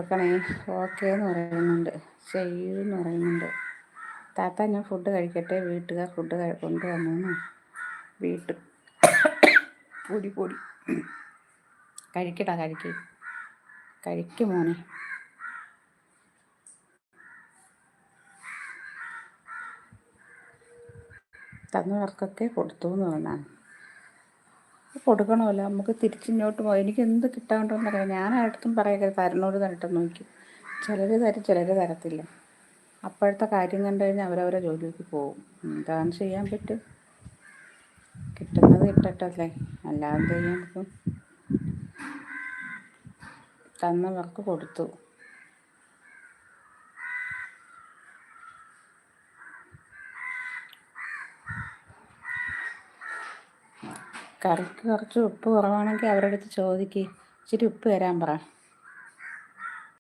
കൊടുക്കണേ, ഓക്കേ എന്ന് പറയുന്നുണ്ട്, ചെയ്യുമെന്ന് പറയുന്നുണ്ട്. താത്ത ഞാൻ ഫുഡ് കഴിക്കട്ടെ, വീട്ടുകാർ ഫുഡ് കൊണ്ടുവന്നു. വീട്ടിൽ പൊടി പൊടി കഴിക്കടാ, കഴിക്കും മോനെ. തന്നവർക്കൊക്കെ കൊടുത്തു എന്ന് പറഞ്ഞാൽ കൊടുക്കണമല്ലോ, നമുക്ക് തിരിച്ചിങ്ങോട്ട് പോയി. എനിക്ക് എന്ത് കിട്ടാണ്ടെന്നറിയാം. ഞാൻ ആയിടത്തും പറയരുത് തരണോട് തരട്ടെ നോക്കി. ചിലർ തരും, ചിലർ തരത്തില്ല. അപ്പോഴത്തെ കാര്യം കണ്ടു കഴിഞ്ഞാൽ അവരവരെ ജോലിക്ക് പോകും. എന്താണ് ചെയ്യാൻ പറ്റും? കിട്ടുന്നത് കിട്ടട്ടല്ലേ, അല്ലാതെ ചെയ്യാൻ പറ്റും. തന്നവർക്ക് കൊടുത്തു. കറിക്ക് കുറച്ച് ഉപ്പ് കുറവാണെങ്കിൽ അവരുടെ അടുത്ത് ചോദിക്ക്, ഇച്ചിരി ഉപ്പ് തരാൻ പറ.